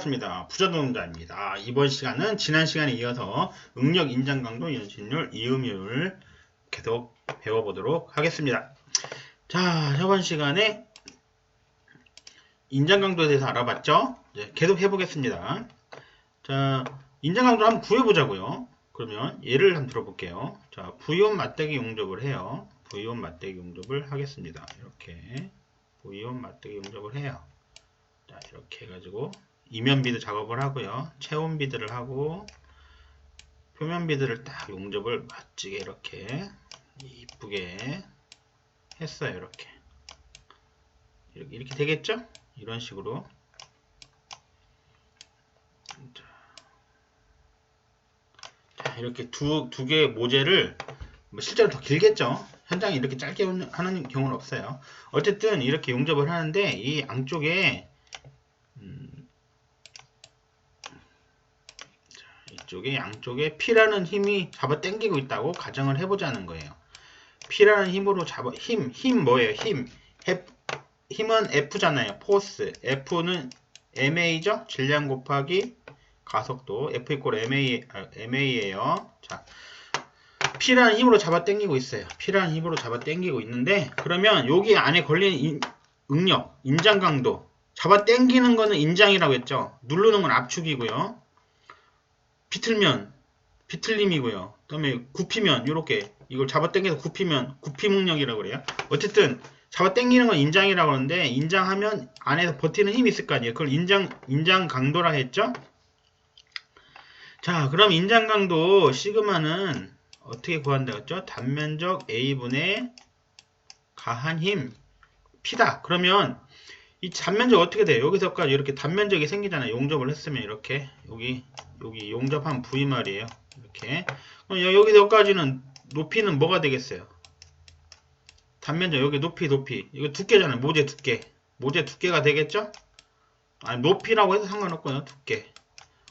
반갑습니다. 부자동자입니다. 이번 시간은 지난 시간에 이어서 응력, 인장 강도, 연신율, 이음율 계속 배워보도록 하겠습니다. 자, 저번 시간에 인장 강도에 대해서 알아봤죠? 이제 계속 해보겠습니다. 자, 인장 강도를 한번 구해보자고요. 그러면 예를 한번 들어볼게요. 자, V온 맞대기 용접을 해요. V온 맞대기 용접을 하겠습니다. 이렇게 V온 맞대기 용접을 해요. 자, 이렇게 해가지고 이면 비드 작업을 하고요. 체온 비드를 하고 표면 비드를 딱 용접을 멋지게 이렇게 이쁘게 했어요. 이렇게 되겠죠? 이런 식으로. 자, 이렇게 두 개의 모재를 실제로 더 길겠죠? 현장에 이렇게 짧게 하는 경우는 없어요. 어쨌든 이렇게 용접을 하는데 이 양쪽에 이쪽에 양쪽에 P라는 힘이 잡아 당기고 있다고 가정을 해보자는 거예요. P라는 힘으로 힘 뭐예요? 힘은 F잖아요. 포스. F는 MA죠? 질량 곱하기 가속도. F 이꼴 MA예요. 자, P라는 힘으로 잡아 당기고 있어요. P라는 힘으로 잡아 당기고 있는데, 그러면 여기 안에 걸리는 응력, 인장 강도. 잡아 당기는 거는 인장이라고 했죠. 누르는 건 압축이고요. 비틀림이고요. 그 다음에 굽히면 이렇게 이걸 잡아당겨서 굽히면 굽힘응력이라고 그래요. 어쨌든 잡아당기는 건 인장이라고 하는데, 인장하면 안에서 버티는 힘이 있을 거 아니에요. 그걸 인장 강도라 했죠. 자, 그럼 인장 강도 시그마는 어떻게 구한다고 했죠? 단면적 A분의 가한 힘 P다. 그러면 이 단면적 어떻게 돼요? 여기서까지 이렇게 단면적이 생기잖아요. 용접을 했으면 이렇게 여기 용접한 부위 말이에요. 이렇게 여기서까지는 높이는 뭐가 되겠어요? 단면적 여기 높이 이거 두께잖아요. 모재 두께가 되겠죠? 아니 높이라고 해도 상관없고요. 두께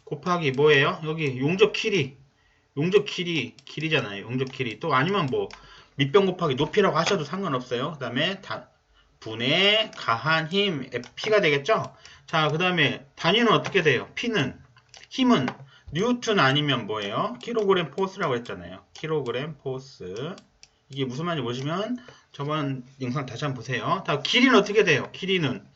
곱하기 뭐예요? 여기 용접 길이잖아요. 용접 길이. 또 아니면 뭐 밑변 곱하기 높이라고 하셔도 상관없어요. 그 다음에 분의 가한 힘 P가 되겠죠? 자, 그 다음에 단위는 어떻게 돼요? 힘은 뉴턴 아니면 뭐예요? 킬로그램 포스라고 했잖아요. 킬로그램 포스. 이게 무슨 말인지 보시면 저번 영상 다시 한번 보세요. 다 길이는 어떻게 돼요? 길이는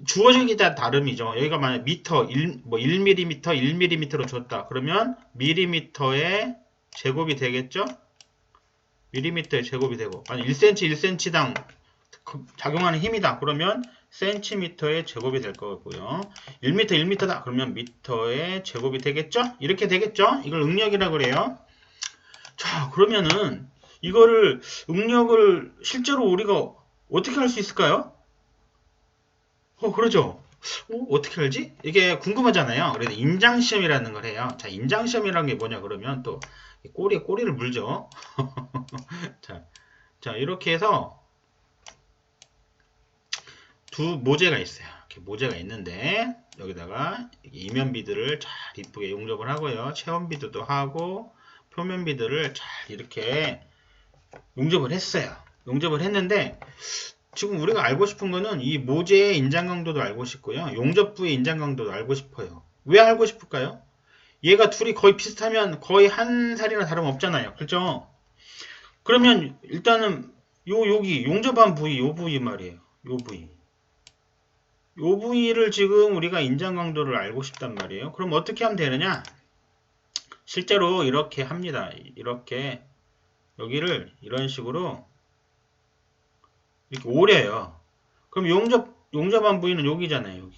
주어지기 따라 다름이죠. 여기가 만약 미터 1mm 1mm로 줬다. 그러면 밀리미터의 제곱이 되겠죠? 밀리미터의 제곱이 되고, 아니 1cm당 작용하는 힘이다. 그러면 센티미터의 제곱이 될 거고요. 1m다. 그러면 미터의 제곱이 되겠죠? 이렇게 되겠죠? 이걸 응력이라고 그래요. 자, 그러면은 이거를 응력을 실제로 우리가 어떻게 할 수 있을까요? 그러죠. 어떻게 알지? 이게 궁금하잖아요. 그래서 인장시험이라는 걸 해요. 자, 인장시험이라는 게 뭐냐 그러면 또 꼬리를 물죠. 자, 이렇게 해서 두 모재가 있어요. 이렇게 모재가 있는데 여기다가 이면 비드를 잘 이쁘게 용접을 하고요. 체온 비드도 하고 표면 비드를 잘 이렇게 용접을 했어요. 용접을 했는데 지금 우리가 알고 싶은 거는 이 모재의 인장 강도도 알고 싶고요. 용접 부의 인장 강도도 알고 싶어요. 왜 알고 싶을까요? 얘가 둘이 거의 비슷하면 거의 한 살이나 다름없잖아요. 그렇죠? 그러면 일단은 여기 용접한 부위, 요 부위 말이에요. 요 부위를 지금 우리가 인장 강도를 알고 싶단 말이에요. 그럼 어떻게 하면 되느냐? 실제로 이렇게 합니다. 이렇게 여기를 이런 식으로 이렇게 오려요. 그럼 용접한 부위는 여기잖아요.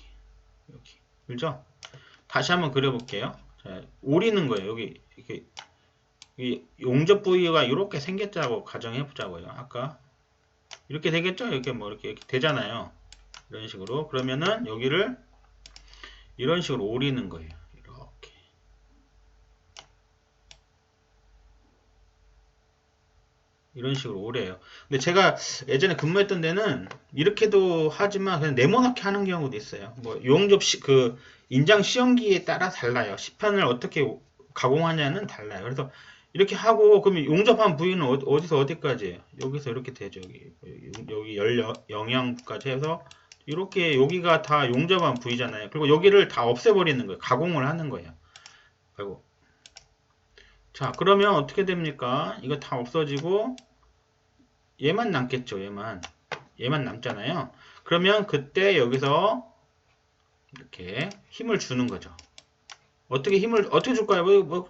여기. 그죠? 다시 한번 그려볼게요. 자, 오리는 거예요. 여기 이렇게 용접 부위가 이렇게 생겼다고 가정해보자고요. 아까 이렇게 되겠죠? 이렇게 이렇게 되잖아요. 이런 식으로. 그러면은 여기를 이런 식으로 오리는 거예요. 이렇게. 이런 식으로 오래요. 근데 제가 예전에 근무했던 데는 이렇게도 하지만 그냥 네모나게 하는 경우도 있어요. 뭐 용접 인장 시험기에 따라 달라요. 시판을 어떻게 가공하냐는 달라요. 그래서 이렇게 하고 그러면 용접한 부위는 어디서 어디까지예요? 여기서 이렇게 되죠. 여기 열 영향까지 해서 이렇게 여기가 다 용접한 부위잖아요. 그리고 여기를 다 없애버리는 거예요. 가공을 하는 거예요. 아이고. 자, 그러면 어떻게 됩니까? 이거 다 없어지고 얘만 남겠죠. 얘만 남잖아요. 그러면 그때 여기서 이렇게 힘을 주는 거죠. 어떻게 줄까요?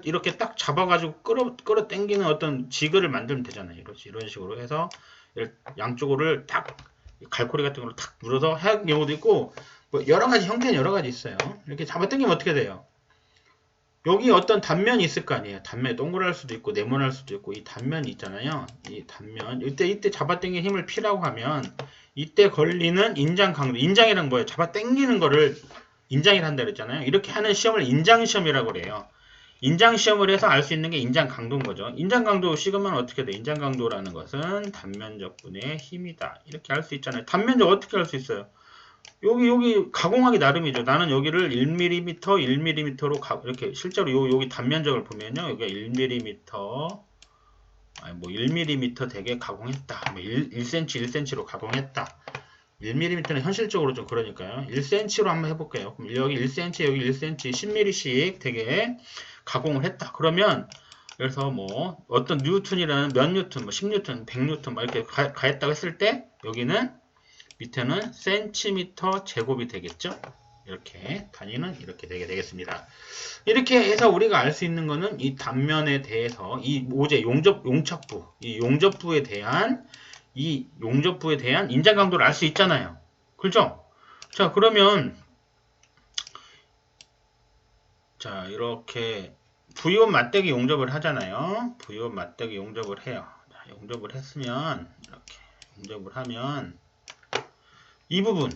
이렇게 딱 잡아가지고 끌어 당기는 어떤 지그를 만들면 되잖아요. 이런 식으로 해서 양쪽으로를 딱 갈고리 같은 걸로 탁 눌러서 하는 경우도 있고, 뭐 여러 가지 형태는 여러 가지 있어요. 이렇게 잡아 당기면 어떻게 돼요? 여기 어떤 단면이 있을 거 아니에요. 단면이 동그랄 수도 있고 네모날 수도 있고 이 단면이 있잖아요. 이 단면 이때 잡아 당기는 힘을 P라고 하면 이때 걸리는 인장 강도. 인장이란 뭐예요? 잡아 당기는 거를 인장이라 한다 그랬잖아요. 이렇게 하는 시험을 인장시험이라고 그래요. 인장시험을 해서 알 수 있는 게 인장 강도인 거죠. 인장 강도 시그마는 어떻게 돼? 인장 강도라는 것은 단면적분의 힘이다. 이렇게 알 수 있잖아요. 단면적 어떻게 알 수 있어요? 여기 가공하기 나름이죠. 나는 여기를 1mm로 이렇게 실제로 여기 단면적을 보면요. 여기가 1mm, 아니 뭐 1mm 되게 가공했다. 뭐 1cm, 1cm로 가공했다. 1mm는 현실적으로 좀 그러니까요. 1cm로 한번 해볼게요. 그럼 여기 1cm, 여기 1cm, 10mm씩 되게 가공을 했다. 그러면 그래서 뭐 어떤 뉴턴이라는 몇 뉴턴, 뭐 10뉴턴, 100뉴턴 막 이렇게 가했다고 했을 때 여기는 밑에는 센티미터 제곱이 되겠죠. 이렇게 단위는 이렇게 되겠습니다. 이렇게 해서 우리가 알 수 있는 거는 이 단면에 대해서 이 모재 용접부, 이 용접부에 대한 인장 강도를 알 수 있잖아요. 그렇죠? 자, 그러면 자, 이렇게 V원 맞대기 용접을 하잖아요. V원 맞대기 용접을 해요. 자, 용접을 했으면 이렇게 용접을 하면 이 부분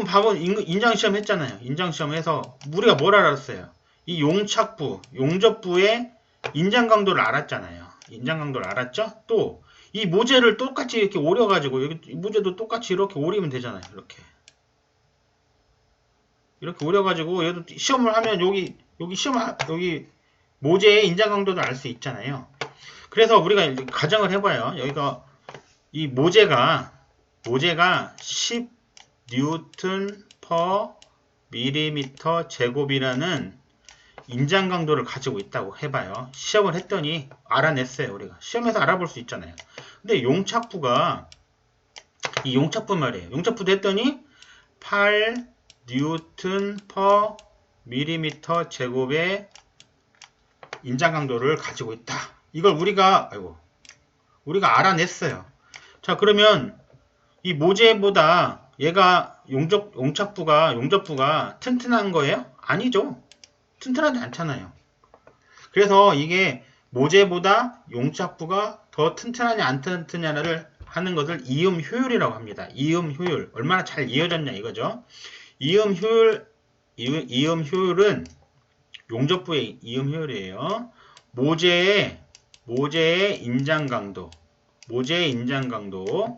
밥은 인장시험 했잖아요. 인장시험 해서 우리가 뭘 알았어요? 이 용접부의 인장 강도를 알았잖아요. 인장 강도를 알았죠? 또 이 모재를 똑같이 이렇게 오려가지고 여기 모재도 똑같이 이렇게 오리면 되잖아요. 이렇게 오려가지고 얘도 시험을 하면 여기 모재의 인장 강도도 알 수 있잖아요. 그래서 우리가 가정을 해봐요. 여기가 이 모재가 10 뉴턴 퍼 밀리미터 제곱이라는 인장 강도를 가지고 있다고 해봐요. 시험을 했더니 알아냈어요. 우리가 시험에서 알아볼 수 있잖아요. 근데 용착부가 이 용착부 말이에요. 용착부도 했더니 8 뉴턴 퍼 밀리미터 제곱의 인장 강도를 가지고 있다. 이걸 우리가 알아냈어요. 자, 그러면 이 모재보다 얘가 용접부가 튼튼한 거예요? 아니죠. 튼튼하지 않잖아요. 그래서 이게 모재보다 용접부가 더 튼튼하냐 안 튼튼하냐를 하는 것을 이음 효율이라고 합니다. 이음 효율. 얼마나 잘 이어졌냐 이거죠. 이음 효율은 용접부의 이음 효율이에요. 모재의 인장 강도. 모재가 인장 강도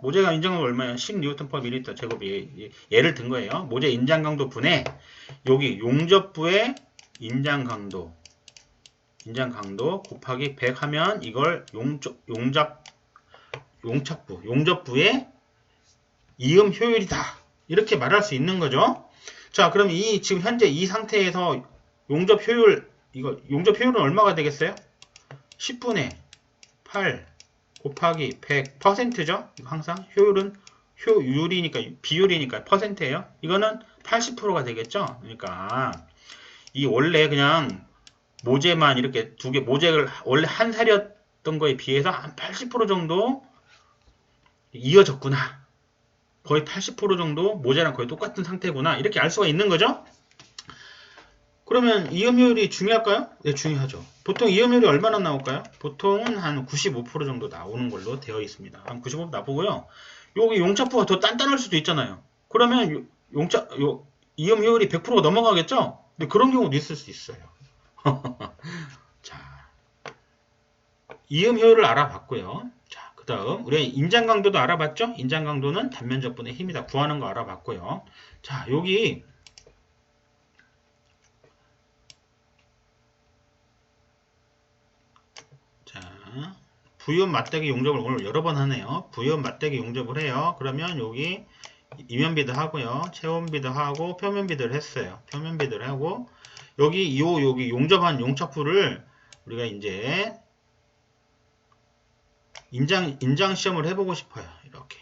얼마예요? 10N/ml 제곱이 예를 든 거예요. 모재 인장 강도 분의 여기 용접부의 인장 강도 곱하기 100 하면 이걸 용접부의 이음 효율이다. 이렇게 말할 수 있는 거죠. 자, 그럼 지금 현재 이 상태에서 용접 효율은 얼마가 되겠어요? 10분의 8 곱하기 100%죠. 항상 비율이니까 퍼센트예요. 이거는 80%가 되겠죠. 그러니까 이 원래 그냥 모재만 이렇게 모재를 원래 한 살이었던 거에 비해서 한 80% 정도 이어졌구나. 거의 80% 정도 모재랑 거의 똑같은 상태구나. 이렇게 알 수가 있는 거죠. 그러면 이음 효율이 중요할까요? 네, 중요하죠. 보통 이음 효율이 얼마나 나올까요? 보통은 한 95% 정도 나오는 걸로 되어 있습니다. 한 95% 나보고요. 여기 용착부가 더 단단할 수도 있잖아요. 그러면 이음 효율이 100%가 넘어가겠죠? 근데 그런 경우도 있을 수 있어요. 자, 이음 효율을 알아봤고요. 자, 그 다음 우리 인장 강도도 알아봤죠? 인장 강도는 단면적분의 힘이다. 구하는 거 알아봤고요. 자, 여기 V원 맞대기 용접을 오늘 여러 번 하네요. V원 맞대기 용접을 해요. 그러면 여기 이면비도 하고요. 체온비도 하고 표면비도를 했어요. 표면비도를 하고 여기 여기 용접한 용착부를 우리가 이제 인장 시험을 해보고 싶어요. 이렇게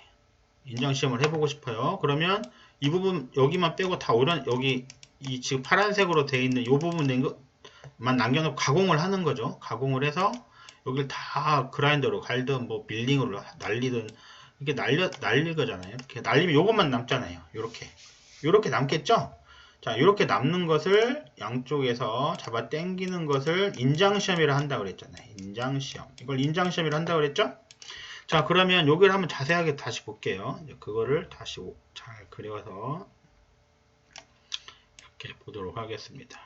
인장 시험을 해보고 싶어요. 그러면 이 부분 여기만 빼고 다 여기 이 지금 파란색으로 되어 있는 이 부분 낸 것만 남겨놓고 가공을 하는 거죠. 가공을 해서 여기를 다 그라인더로 갈든 뭐 밀링으로 날리든 이렇게 날릴 거잖아요. 이렇게 날리면 요것만 남잖아요. 요렇게 남겠죠? 자, 요렇게 남는 것을 양쪽에서 잡아 당기는 것을 인장시험이라 한다고 그랬잖아요. 인장시험. 이걸 인장시험이라 한다고 그랬죠? 자, 그러면 여기를 한번 자세하게 다시 볼게요. 이제 그거를 다시 잘 그려서 이렇게 보도록 하겠습니다.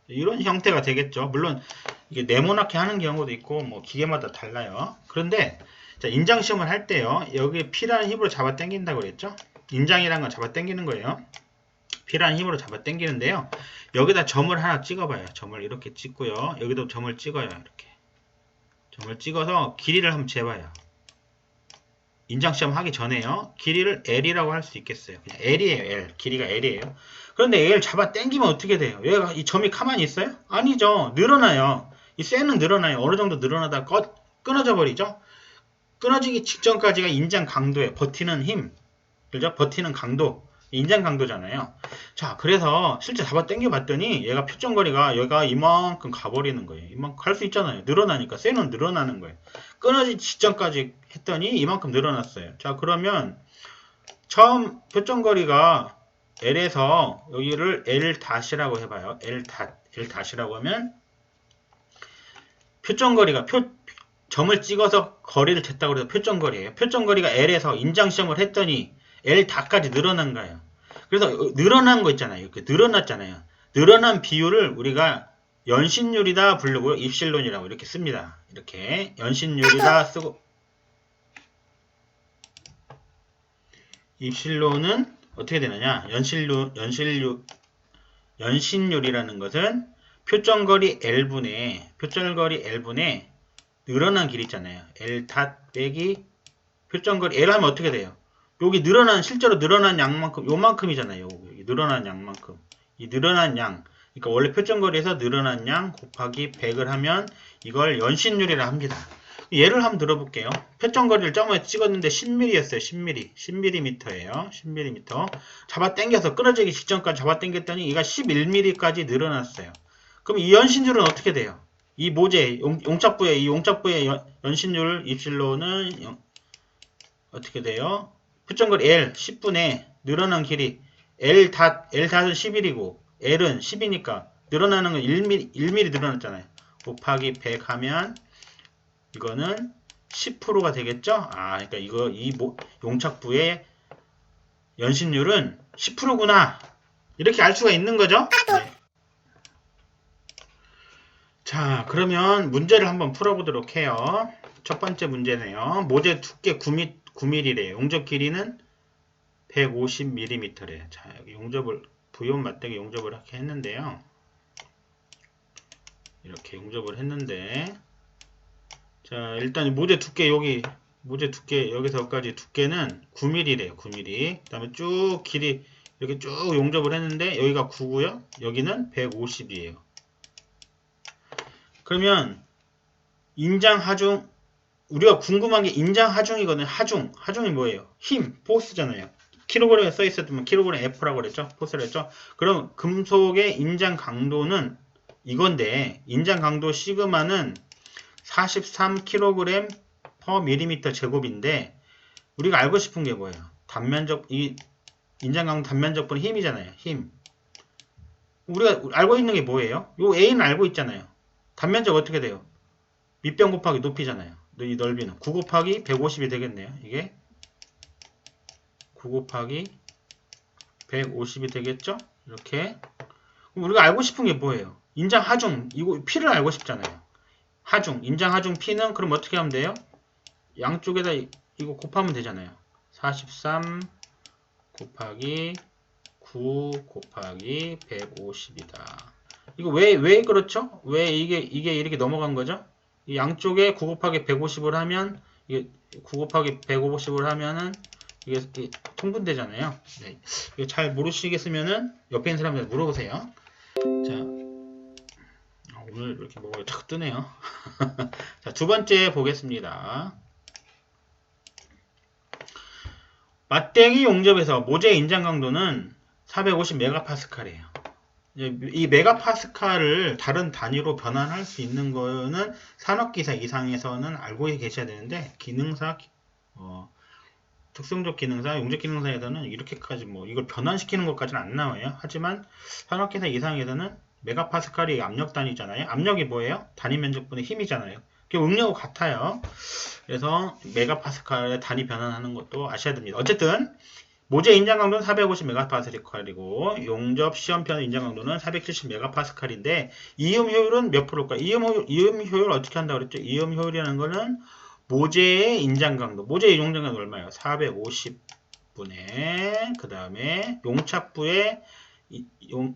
이런 형태가 되겠죠. 물론 이게 네모나게 하는 경우도 있고 뭐 기계마다 달라요. 그런데 자, 인장 시험을 할 때요. 여기 P라는 힘으로 잡아 당긴다고 그랬죠. 인장이라는 건 잡아 당기는 거예요. P라는 힘으로 잡아 당기는데요. 여기다 점을 하나 찍어봐요. 점을 이렇게 찍고요. 여기도 점을 찍어요. 이렇게 점을 찍어서 길이를 한번 재봐요. 인장 시험 하기 전에요. 길이를 L이라고 할 수 있겠어요. 그냥 L이에요. L. 길이가 L이에요. 그런데 L 잡아 당기면 어떻게 돼요? 얘가 이 점이 가만히 있어요? 아니죠. 늘어나요. 이 쇠는 늘어나요. 어느 정도 늘어나다 끊어져 버리죠. 끊어지기 직전까지가 인장 강도예요. 버티는 힘. 그죠? 버티는 강도. 인장 강도잖아요. 자, 그래서 실제 잡아 당겨 봤더니 얘가 표정거리가 얘가 이만큼 가버리는 거예요. 이만큼 갈 수 있잖아요. 늘어나니까. 쇠는 늘어나는 거예요. 끊어지기 직전까지 했더니 이만큼 늘어났어요. 자, 그러면 처음 표정거리가 L에서 여기를 L-이라고 해봐요. L-이라고 하면 표정거리가 점을 찍어서 거리를 쟀다고 해서 표정거리예요. 표정거리가 L에서 인장시험을 했더니 L-까지 늘어난 거예요. 그래서 늘어난 거 있잖아요. 이렇게 늘어났잖아요. 늘어난 비율을 우리가 연신율이다 부르고 입실론이라고 이렇게 씁니다. 이렇게 연신율이다 쓰고 입실론은 어떻게 되느냐? 연신율이라는 것은 표정거리 L분의 늘어난 길 있잖아요. L 닷 빼기 표정거리 L 하면 어떻게 돼요? 여기 실제로 늘어난 양만큼 요만큼이잖아요. 여기 늘어난 양만큼. 이 늘어난 양. 그러니까 원래 표정거리에서 늘어난 양 곱하기 100을 하면 이걸 연신율이라 합니다. 예를 한번 들어볼게요. 표정거리를 점에 찍었는데 10mm였어요. 10mm예요. 10mm. 잡아 당겨서 끊어지기 직전까지 잡아 당겼더니 얘가 11mm까지 늘어났어요. 그럼 이 연신율은 어떻게 돼요? 이 모재, 용착부의 연신율 입실로는 어떻게 돼요? 표정거리 L 10분의 늘어난 길이 L닷은 11이고 L은 10이니까 늘어나는 건 1mm 늘어났잖아요. 곱하기 100 하면 이거는 10%가 되겠죠? 그러니까 이 용착부의 연신율은 10%구나. 이렇게 알 수가 있는 거죠? 네. 자, 그러면 문제를 한번 풀어보도록 해요. 첫 번째 문제네요. 모재 두께 9mm래요. 용접 길이는 150mm래. 자, 여기 부연 맞대기 용접을 이렇게 했는데요. 이렇게 용접을 했는데, 자, 일단 모재 두께 여기서까지 두께는 9mm래요. 9mm. 그 다음에 쭉 길이 이렇게 쭉 용접을 했는데 여기가 9고요. 여기는 150이에요. 그러면 인장 하중 우리가 궁금한 게 인장 하중이거든요. 하중이 뭐예요? 힘, 포스잖아요. 킬로그램에 써 있었으면 킬로그램 F라고 그랬죠? 포스를 했죠? 그럼 금속의 인장 강도는 이건데 인장 강도 시그마는 43kg per mm 제곱인데 우리가 알고 싶은 게 뭐예요? 이 인장 강도 단면적분은 힘이잖아요. 힘. 우리가 알고 있는 게 뭐예요? 요 A는 알고 있잖아요. 단면적 어떻게 돼요? 밑변 곱하기 높이잖아요. 이 넓이는 9 곱하기 150이 되겠네요. 이게 9 곱하기 150이 되겠죠? 이렇게. 그럼 우리가 알고 싶은 게 뭐예요? 인장 하중, 이거 P를 알고 싶잖아요. 인장 하중 P는 그럼 어떻게 하면 돼요? 양쪽에다 이거 곱하면 되잖아요. 43 곱하기 9 곱하기 150이다. 이거 왜 그렇죠? 왜 이게 이렇게 넘어간 거죠? 이 양쪽에 9 곱하기 150을 하면 이게 9 곱하기 150을 하면은 이게 통분되잖아요. 네. 이거 잘 모르시겠으면은 옆에 있는 사람한테 물어보세요. 자, 오늘 이렇게 뭐가 자꾸 뜨네요. 자, 두 번째 보겠습니다. 맞대기 용접에서 모재 인장 강도는 450메가파스칼이에요. 이 메가파스칼을 다른 단위로 변환할 수 있는 거는 산업기사 이상에서는 알고 계셔야 되는데, 기능사, 특성적 기능사, 용접 기능사에서는 이렇게까지 뭐 이걸 변환시키는 것까지는 안 나와요. 하지만 산업기사 이상에서는 메가파스칼이 압력 단위잖아요. 압력이 뭐예요? 단위 면적분의 힘이잖아요. 응력하고 같아요. 그래서 메가파스칼의 단위 변환하는 것도 아셔야 됩니다. 어쨌든 모재 인장 강도는 450메가파스칼이고 용접 시험편 인장 강도는 470메가파스칼인데 이음 효율은 몇 프로일까요? 이음 효율 어떻게 한다고 그랬죠? 이음 효율이라는 거는 모재의 인장 강도, 모재의 용접 강도 얼마예요? 450분의 그 다음에 용착부의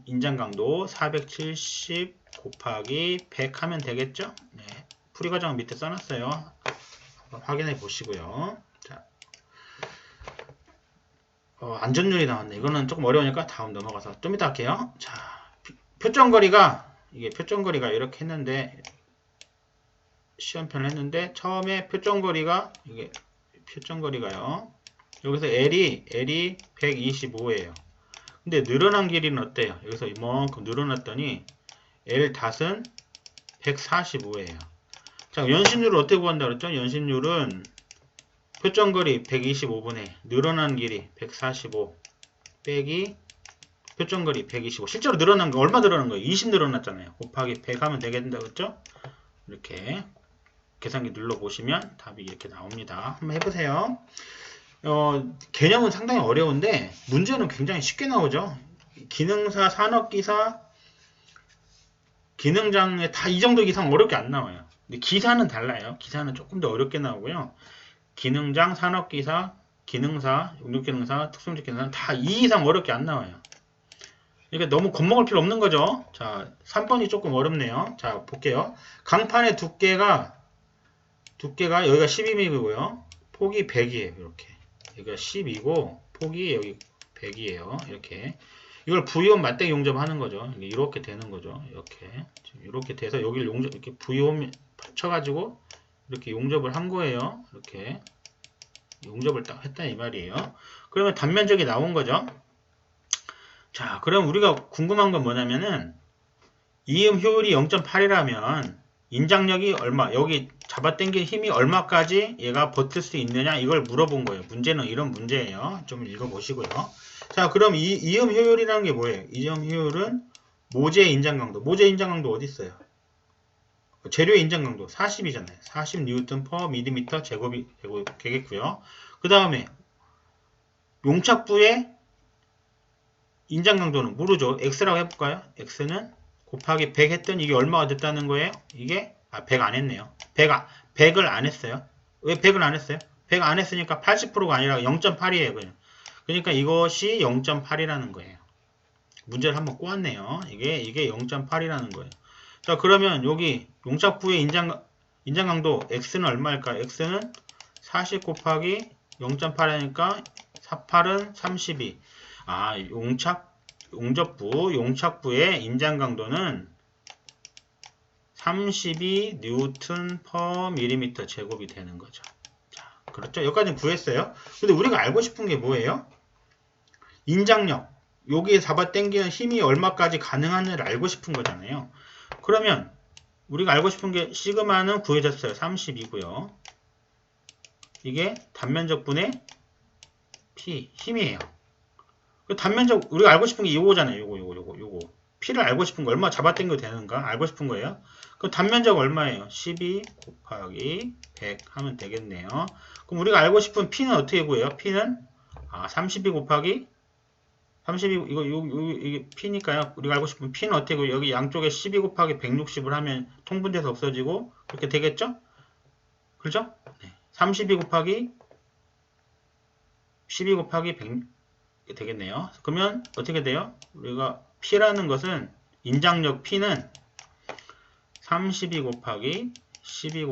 인장 강도 470 곱하기 100 하면 되겠죠? 네. 풀이 과정 밑에 써놨어요. 한번 확인해 보시고요. 자, 안전율이 나왔네. 이거는 조금 어려우니까 다음 넘어가서 좀 이따 할게요. 자, 표정거리가 이렇게 했는데 시험편을 했는데 처음에 표정거리가요. 여기서 L이 125예요. 근데 늘어난 길이는 어때요? 여기서 이만큼 늘어났더니 L 닷은 145예요. 자, 연신율을 어떻게 구한다고 그랬죠? 연신율은 표정거리 125분의 늘어난 길이 145 빼기 표정거리 125. 실제로 늘어난 거 얼마 늘어난 거예요? 20 늘어났잖아요. 곱하기 100 하면 되겠다고 그랬죠? 이렇게 계산기 눌러보시면 답이 이렇게 나옵니다. 한번 해보세요. 개념은 상당히 어려운데 문제는 굉장히 쉽게 나오죠. 기능사, 산업기사, 기능장에 다 이 정도 이상 어렵게 안 나와요. 근데 기사는 달라요. 기사는 조금 더 어렵게 나오고요. 기능장, 산업기사, 기능사, 용접기능사, 특성적 기능사는 다 2 이상 어렵게 안 나와요. 그러니까 너무 겁먹을 필요 없는 거죠. 자, 3번이 조금 어렵네요. 자, 볼게요. 강판의 두께가 여기가 12mm고요. 폭이 100이에요. 이렇게. 여기가 10이고 폭이 여기 100이에요. 이렇게. 이걸 V홈 맞대기 용접하는 거죠. 이렇게 되는 거죠. 이렇게. 이렇게 돼서 여기를 이렇게 V홈 쳐가지고 이렇게 용접을 한 거예요. 이렇게. 용접을 딱 했다 이 말이에요. 그러면 단면적이 나온 거죠. 자, 그럼 우리가 궁금한 건 뭐냐면은 이음 효율이 0.8이라면 인장력이 얼마, 여기 잡아당긴 힘이 얼마까지 얘가 버틸 수 있느냐 이걸 물어본 거예요. 문제는 이런 문제예요. 좀 읽어보시고요. 자, 그럼 이음 효율이라는 게 뭐예요? 이음 효율은 모재 인장 강도. 모재 인장 강도 어디 있어요? 재료의 인장 강도 40이잖아요. 40 뉴턴 퍼 밀리미터 제곱이 되겠고요. 그 다음에 용착부의 인장 강도는 모르죠. X라고 해볼까요? X는 곱하기 100 했더니 이게 얼마가 됐다는 거예요? 이게 100 안 했네요. 100을 안 했어요. 왜 100을 안 했어요? 100 안 했으니까 80%가 아니라 0.8이에요. 그냥. 그러니까 이것이 0.8이라는 거예요. 문제를 한번 꼬았네요. 이게 0.8이라는 거예요. 자, 그러면 여기 용착부의 인장 강도 X는 얼마일까요? X는 40 곱하기 0.8 하니까 48은 32. 용접부의 인장 강도는 32 뉴턴 퍼 밀리미터 제곱이 되는 거죠. 자, 그렇죠? 여기까지는 구했어요. 근데 우리가 알고 싶은 게 뭐예요? 인장력. 여기에 잡아당기는 힘이 얼마까지 가능한지를 알고 싶은 거잖아요. 그러면 우리가 알고 싶은 게 시그마는 구해졌어요. 30이고요. 이게 단면적분의 P, 힘이에요. 그 단면적 우리가 알고 싶은 게 이거잖아요. 요거. P를 알고 싶은 거 얼마 잡아당겨도 되는가 알고 싶은 거예요. 그 단면적 얼마예요? 12 곱하기 100 하면 되겠네요. 그럼 우리가 알고 싶은 P는 어떻게 구해요? P는 32 곱하기 32 이게 P니까요. 우리가 알고 싶은 P는 어떻게 구해요? 여기 양쪽에 12 곱하기 160을 하면 통분돼서 없어지고 그렇게 되겠죠? 그렇죠? 네. 32 곱하기 12 곱하기 100 되겠네요. 그러면 어떻게 돼요? 우리가 P라는 것은 인장력 P는 32 곱하기 12